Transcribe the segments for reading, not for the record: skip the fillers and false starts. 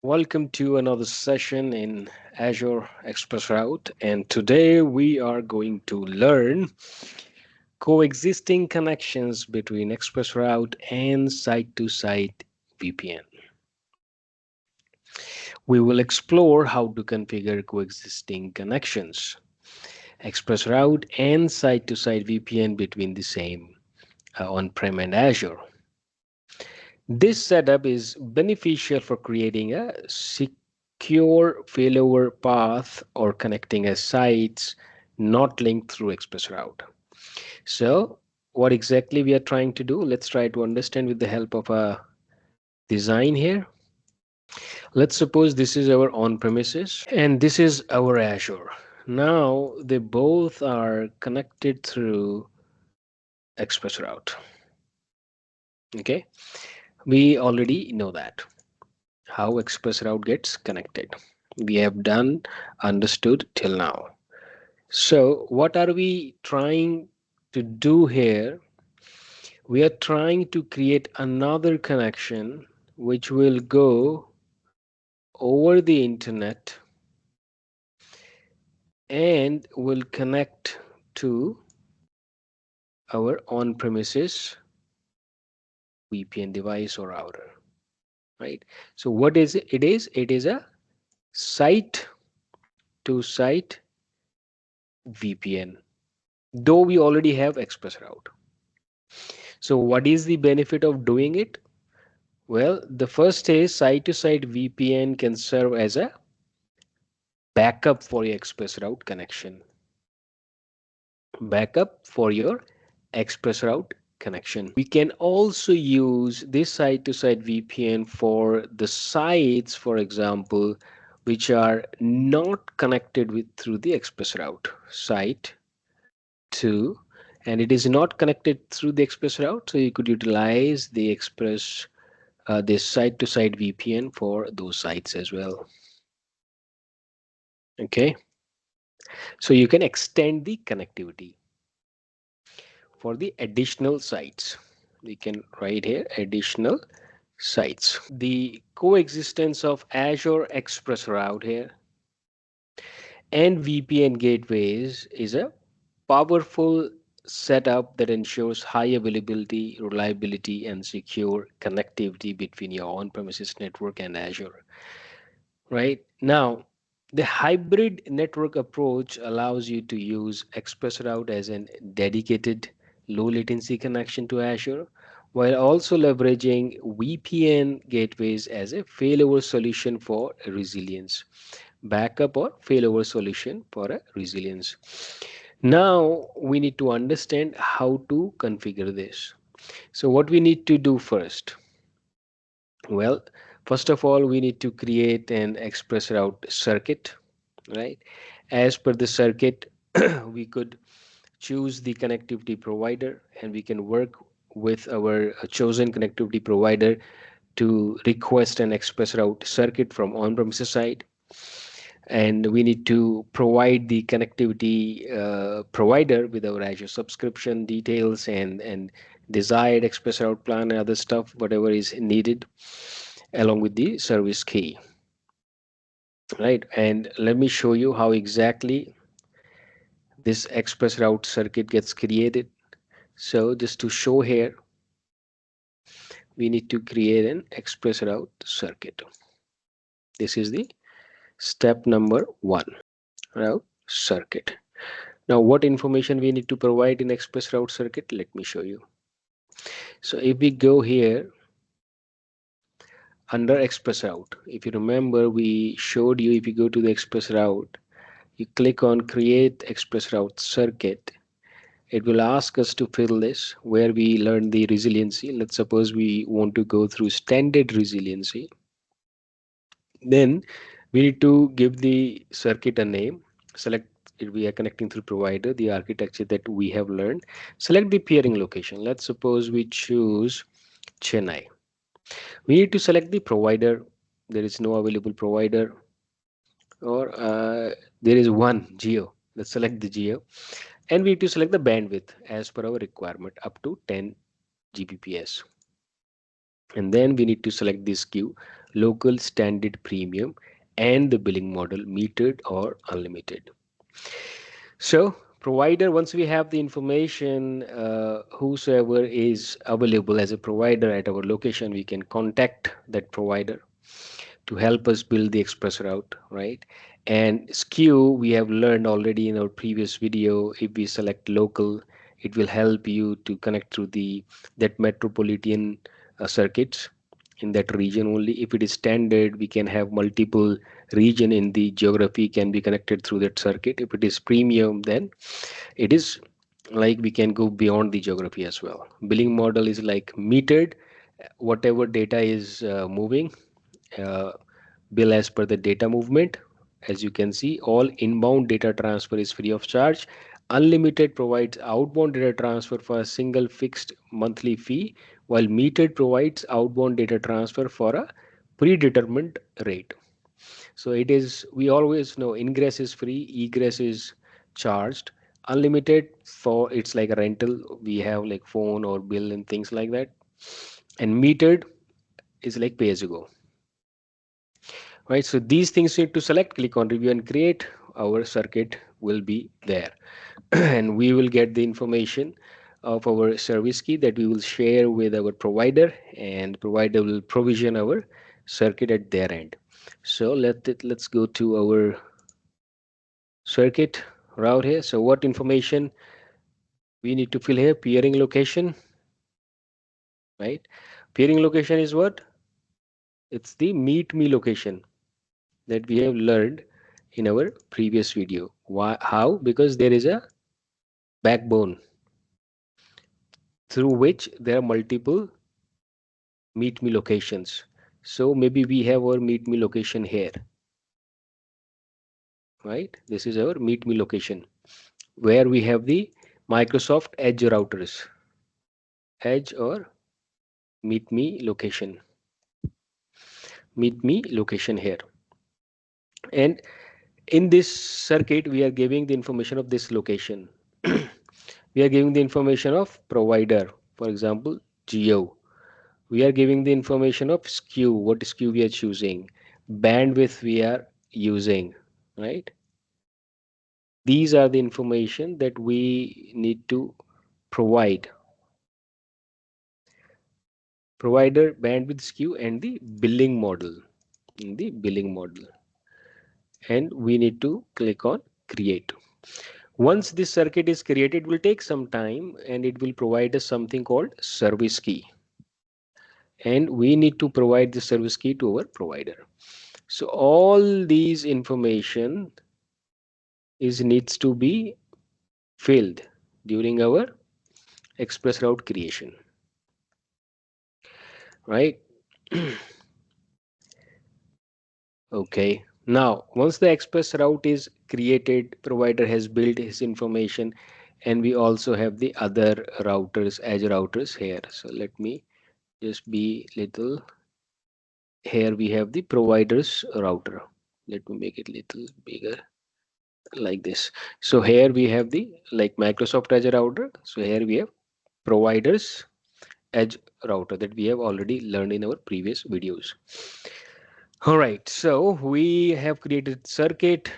Welcome to another session in Azure ExpressRoute, and today we are going to learn coexisting connections between ExpressRoute and Site-to-Site VPN. We will explore how to configure coexisting connections, ExpressRoute and Site-to-Site VPN between the same on-prem and Azure. This setup is beneficial for creating a secure failover path or connecting a sites not linked through ExpressRoute. So what exactly we are trying to do? Let's try to understand with the help of a design here. Let's suppose this is our on-premises and this is our Azure. Now they both are connected through ExpressRoute. Okay, we already know that how ExpressRoute gets connected. We have done understood till now. So what are we trying to do here? We are trying to create another connection which will go over the internet and will connect to our on-premises VPN device or router, right? So what is it? It is a site to site VPN, though we already have ExpressRoute. So what is the benefit of doing it? Well, the first is site-to-site VPN can serve as a backup for your ExpressRoute connection. Backup for your ExpressRoute connection. We can also use this site-to-site VPN for the sites, for example, which are not connected with through the ExpressRoute site to, and it is not connected through the ExpressRoute, so you could utilize the this site-to-site VPN for those sites as well. Okay, so you can extend the connectivity for the additional sites. We can write here additional sites. The coexistence of Azure ExpressRoute here and VPN gateways is a powerful setup that ensures high availability, reliability, and secure connectivity between your on-premises network and Azure. Right now, the hybrid network approach allows you to use ExpressRoute as a dedicated low latency connection to Azure, while also leveraging VPN gateways as a failover solution for resilience, backup or failover solution for a resilience. Now we need to understand how to configure this. So what we need to do first? Well, first of all, we need to create an ExpressRoute circuit, right? As per the circuit, we could choose the connectivity provider and we can work with our chosen connectivity provider to request an ExpressRoute circuit from on-premises side. And we need to provide the connectivity provider with our Azure subscription details and desired ExpressRoute plan and other stuff, whatever is needed, along with the service key. Right, and let me show you how exactly this ExpressRoute circuit gets created. So just to show here, we need to create an ExpressRoute circuit. This is the step number 1, route circuit. Now what information we need to provide in ExpressRoute circuit? Let me show you. So if we go here under ExpressRoute, if you remember, we showed you, if you go to the ExpressRoute, you click on create ExpressRoute circuit, it will ask us to fill this where we learn the resiliency. Let's suppose we want to go through standard resiliency. Then we need to give the circuit a name, select if we are connecting through provider, the architecture that we have learned, select the peering location. Let's suppose we choose Chennai. We need to select the provider. There is no available provider, or there is one geo. Let's select the geo, and we need to select the bandwidth as per our requirement up to 10 Gbps. And then we need to select this queue local standard premium, and the billing model metered or unlimited. So, provider, once we have the information, whosoever is available as a provider at our location, we can contact that provider to help us build the express route, right? And SKU, we have learned already in our previous video. If we select local, it will help you to connect through the that metropolitan circuits in that region only. If it is standard, we can have multiple region in the geography can be connected through that circuit. If it is premium, then it is like we can go beyond the geography as well. Billing model is like metered, whatever data is moving, uh, bill as per the data movement. As you can see, all inbound data transfer is free of charge. Unlimited provides outbound data transfer for a single fixed monthly fee, while metered provides outbound data transfer for a predetermined rate. So it is, we always know ingress is free, egress is charged. Unlimited for it's like a rental. We have like phone or bill and things like that. And metered is like pay as you go. Right, so these things you need to select, click on review and create. Our circuit will be there. And we will get the information of our service key that we will share with our provider, and provider will provision our circuit at their end. So let's go to our circuit route here. So what information we need to fill here? Peering location, right? Peering location is what? It's the meet me location that we have learned in our previous video. Why? How? Because there is a backbone through which there are multiple meet me locations. So maybe we have our meet me location here, right? This is our meet me location where we have the Microsoft Edge routers, Edge or meet me location here. And in this circuit, we are giving the information of this location. We are giving the information of provider, for example, geo. We are giving the information of SKU, what SKU we are choosing, bandwidth we are using, right? These are the information that we need to provide. Provider, bandwidth, SKU, and the billing model. In the billing model. And we need to click on create. Once this circuit is created, it will take some time and it will provide us something called service key. And we need to provide the service key to our provider. So all these information is needs to be filled during our express route creation, right? Okay, now once the express route is created, provider has built his information, and we also have the other routers, Azure routers here. So let me just be little. Here we have the provider's router. Let me make it little bigger like this. So here we have the like Microsoft Azure router. So here we have providers edge router that we have already learned in our previous videos. All right, so we have created circuit.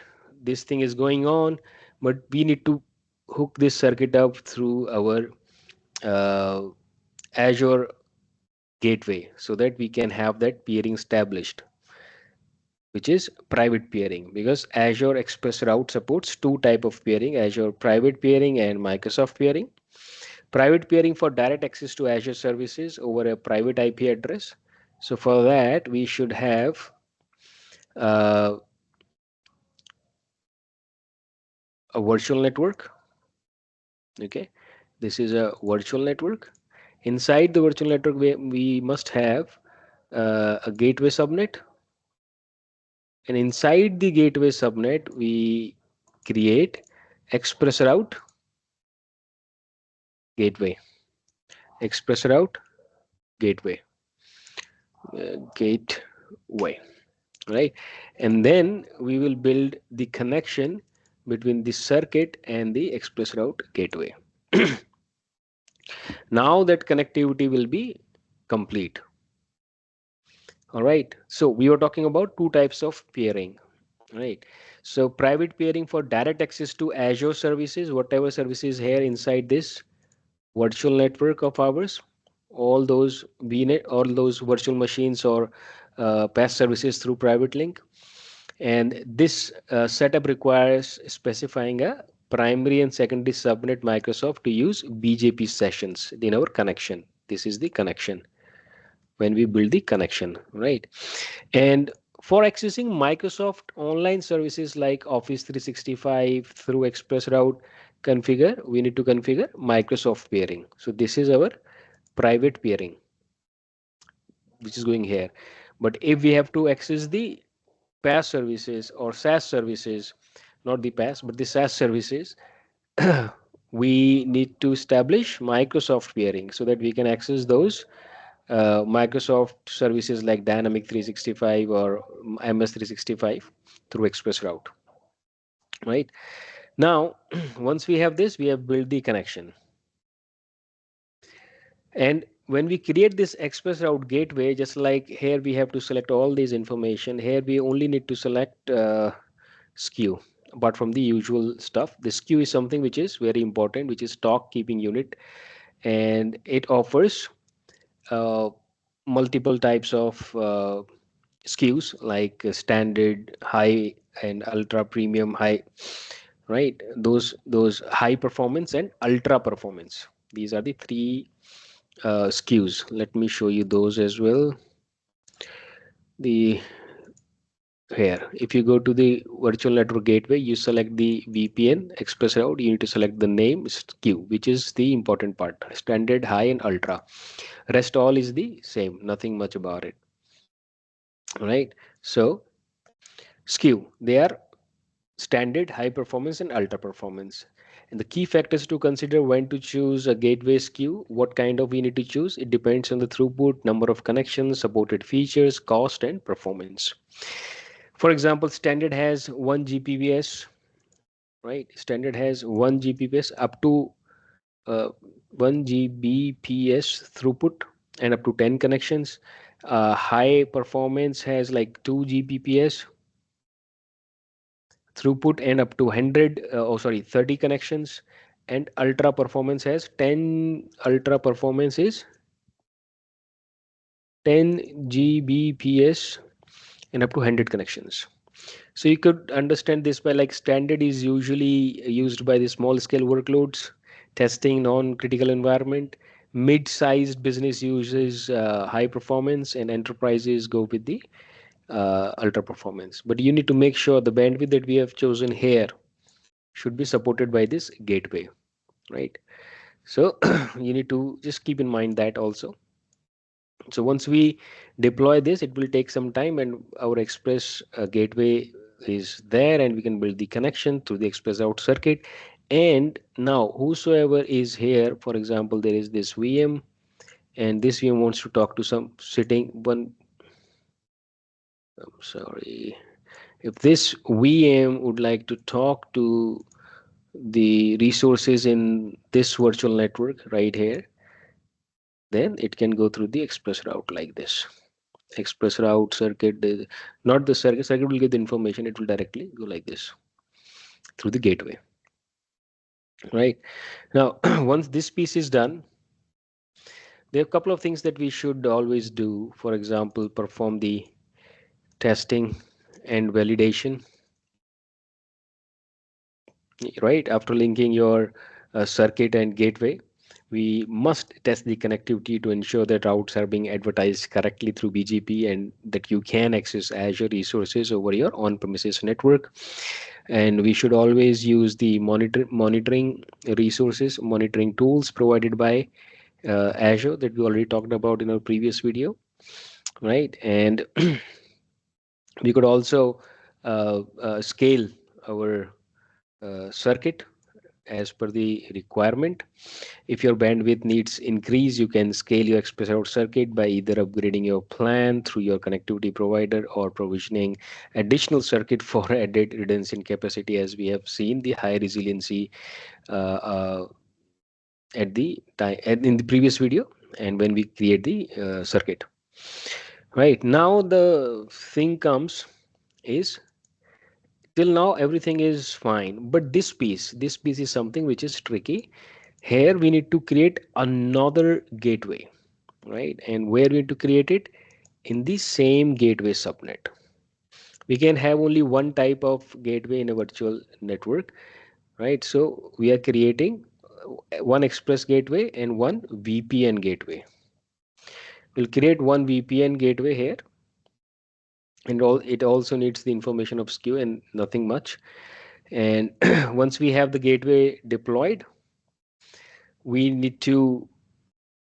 This thing is going on, but we need to hook this circuit up through our uh, Azure gateway so that we can have that peering established, which is private peering, because Azure Express Route supports two type of peering: Azure private peering and Microsoft peering. Private peering for direct access to Azure services over a private IP address. So for that, we should have uh, a virtual network. Okay, this is a virtual network. Inside the virtual network, we must have a gateway subnet, and inside the gateway subnet, we create ExpressRoute gateway, ExpressRoute gateway, gateway, right? And then we will build the connection between the circuit and the ExpressRoute gateway. Now that connectivity will be complete. All right. So we were talking about two types of peering. Right. So private peering for direct access to Azure services, whatever services here inside this virtual network of ours, all those VNet, all those virtual machines or PaaS services through private link. And this setup requires specifying a primary and secondary subnet Microsoft to use BGP sessions in our connection. This is the connection when we build the connection, right? And for accessing Microsoft online services like Office 365 through ExpressRoute we need to configure Microsoft peering. So this is our private peering, which is going here. But if we have to access the PaaS services or SaaS services, not the PaaS, but the SaaS services, we need to establish Microsoft peering so that we can access those Microsoft services like Dynamic 365 or MS 365 through ExpressRoute. Right now, once we have this, we have built the connection. And when we create this ExpressRoute gateway, just like here, we have to select all these information. Here, we only need to select SKU. Apart from the usual stuff, the SKU is something which is very important, which is stock keeping unit, and it offers uh, multiple types of SKUs like standard, high, and ultra premium high, right? Those high performance and ultra performance. These are the three SKUs. Let me show you those as well. The here, if you go to the virtual network gateway, you select the VPN ExpressRoute. You need to select the name SKU, which is the important part. Standard, high, and ultra. Rest all is the same. Nothing much about it. Right. So SKU, they are standard, high performance, and ultra performance. And the key factors to consider when to choose a gateway SKU, what kind of we need to choose, it depends on the throughput, number of connections, supported features, cost, and performance. For example, standard has 1 Gbps, right? Standard has 1 Gbps up to uh, 1 Gbps throughput and up to 10 connections. High performance has like 2 Gbps throughput and up to 30 connections. And ultra performance has 10, ultra performance is 10 Gbps and up to 100 connections. So you could understand this by like standard is usually used by the small scale workloads, testing non-critical environment. Mid-sized business uses high performance, and enterprises go with the ultra performance. But you need to make sure the bandwidth that we have chosen here should be supported by this gateway, right? So you need to just keep in mind that also. So once we deploy this, it will take some time, and our express gateway is there, and we can build the connection through the express out circuit. And now whosoever is here, for example, there is this VM, and this VM wants to talk to some sitting one. I'm sorry. If this VM would like to talk to the resources in this virtual network right here, then it can go through the express route like this. Express route circuit, not the circuit will get the information, it will directly go like this through the gateway, right? Now, once this piece is done, there are a couple of things that we should always do. For example, perform the testing and validation, right? After linking your circuit and gateway, we must test the connectivity to ensure that routes are being advertised correctly through BGP and that you can access Azure resources over your on-premises network. And we should always use the monitoring resources, monitoring tools provided by Azure that we already talked about in our previous video, right? And we could also scale our circuit as per the requirement. If your bandwidth needs increase, you can scale your express out circuit by either upgrading your plan through your connectivity provider or provisioning additional circuit for added redundancy and capacity, as we have seen the high resiliency at the time in the previous video and when we create the circuit. Right now, the thing comes is till now everything is fine, but this piece is something which is tricky. Here we need to create another gateway, right? And where we need to create it in the same gateway subnet. We can have only one type of gateway in a virtual network, right? So we are creating one express gateway and one VPN gateway. We'll create one VPN gateway here, and it also needs the information of SKU and nothing much. And once we have the gateway deployed, we need to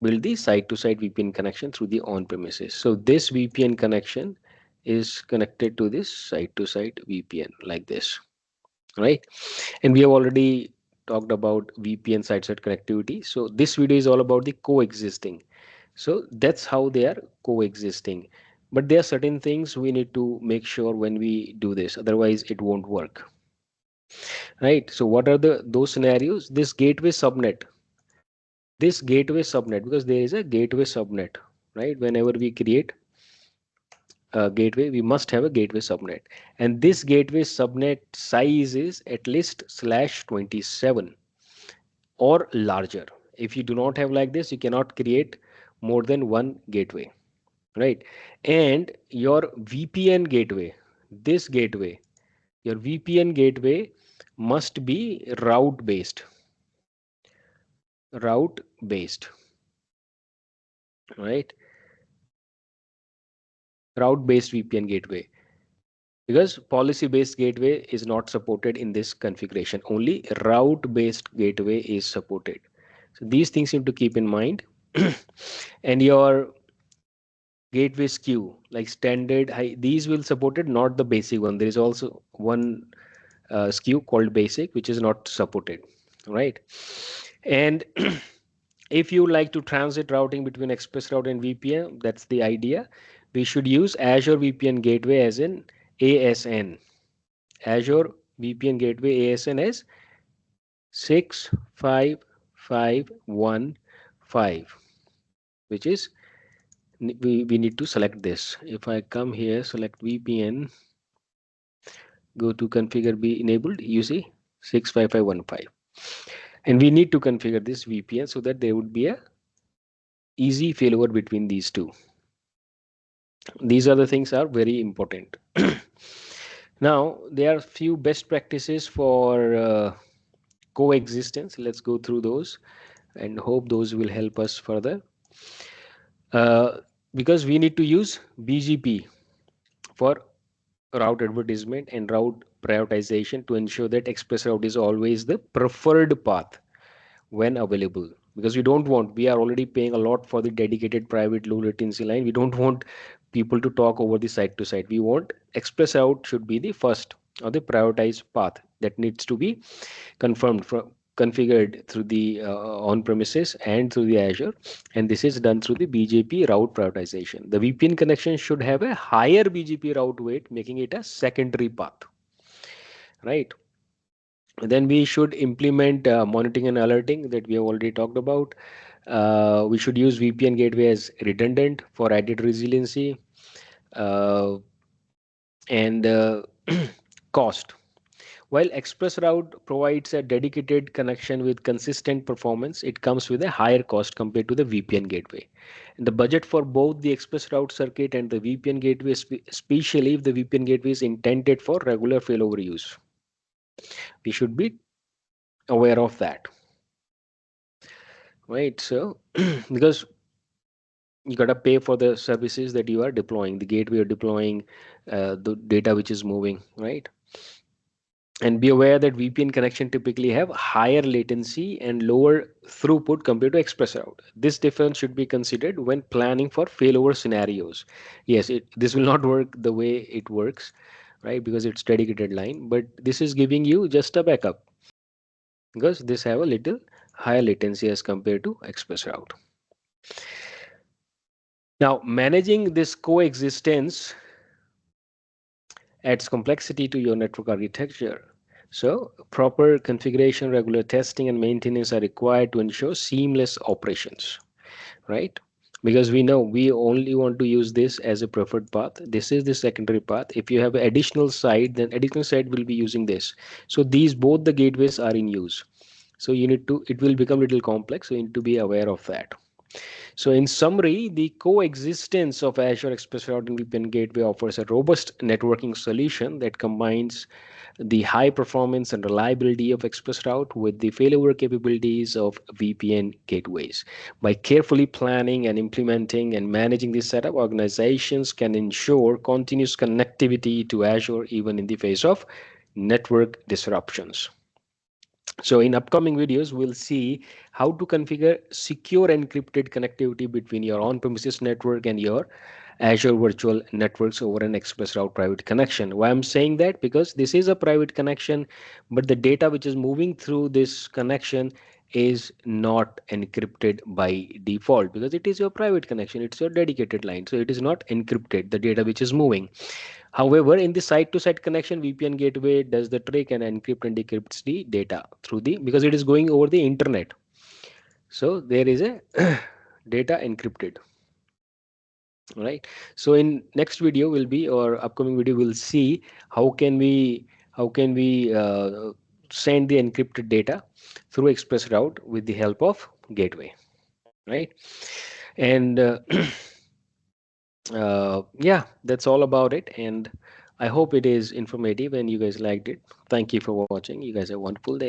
build the site-to-site VPN connection through the on-premises. So this VPN connection is connected to this site-to-site VPN like this, right? And we have already talked about VPN site-to-site connectivity. So this video is all about the coexisting. So that's how they are coexisting. But there are certain things we need to make sure when we do this, otherwise it won't work, right? So what are the those scenarios? This gateway subnet, because there is a gateway subnet, right? Whenever we create a gateway, we must have a gateway subnet, and this gateway subnet size is at least /27 or larger. If you do not have like this, you cannot create more than one gateway, right? And your VPN gateway, this gateway, your VPN gateway must be route based, right? Route based VPN gateway, because policy based gateway is not supported in this configuration. Only route based gateway is supported. So these things you have to keep in mind. And your gateway SKU like standard high, these will support it, not the basic one. There is also one SKU called basic which is not supported, right? And if you like to transit routing between ExpressRoute and VPN, that's the idea. We should use Azure VPN Gateway as in ASN. Azure VPN Gateway ASN is 65515, which is we need to select this. If I come here, select VPN, go to configure be enabled, you see 65515. And we need to configure this VPN so that there would be a easy failover between these two. These are the things are very important. Now there are few best practices for coexistence. Let's go through those and hope those will help us further. Because we need to use BGP for route advertisement and route prioritization to ensure that ExpressRoute is always the preferred path when available, because we are already paying a lot for the dedicated private low latency line. We don't want people to talk over the site to site. We want ExpressRoute should be the first or the prioritized path that needs to be configured through the on premises and through the Azure, and this is done through the BGP route prioritization. The VPN connection should have a higher BGP route weight, making it a secondary path, right? Then we should implement monitoring and alerting that we have already talked about. We should use VPN gateway as redundant for added resiliency and cost. While ExpressRoute provides a dedicated connection with consistent performance, it comes with a higher cost compared to the VPN gateway. And the budget for both the ExpressRoute circuit and the VPN gateway, especially if the VPN gateway is intended for regular failover use, we should be aware of that, right? So because you got to pay for the services that you are deploying, the gateway you're deploying, the data which is moving, right? And be aware that VPN connection typically have higher latency and lower throughput compared to ExpressRoute. This difference should be considered when planning for failover scenarios. Yes, this will not work the way it works, right? Because it's dedicated line, but this is giving you just a backup because this have a little higher latency as compared to ExpressRoute. Now, managing this coexistence adds complexity to your network architecture. So, proper configuration, regular testing, and maintenance are required to ensure seamless operations, right? because we know we only want to use this as a preferred path. This is the secondary path. If you have an additional site, then additional site will be using this. So these both the gateways are in use. So you need to, it will become a little complex. So you need to be aware of that. So in summary, the coexistence of Azure ExpressRoute and VPN Gateway offers a robust networking solution that combines the high performance and reliability of ExpressRoute with the failover capabilities of VPN gateways. By carefully planning and implementing and managing this setup, organizations can ensure continuous connectivity to Azure even in the face of network disruptions. So in upcoming videos, we'll see how to configure secure encrypted connectivity between your on-premises network and your Azure virtual networks over an ExpressRoute private connection. Why I'm saying that? Because this is a private connection, but the data which is moving through this connection is not encrypted by default because it is your private connection, it's your dedicated line. So it is not encrypted, the data which is moving. However, in the site-to-site connection, VPN gateway does the trick and encrypt and decrypts the data through the, because it is going over the internet. So there is a data encrypted, right? So in next video will be, or upcoming video will see how can we send the encrypted data through ExpressRoute with the help of gateway, right? And yeah, that's all about it. And I hope it is informative and you guys liked it. Thank you for watching. You guys have a wonderful day.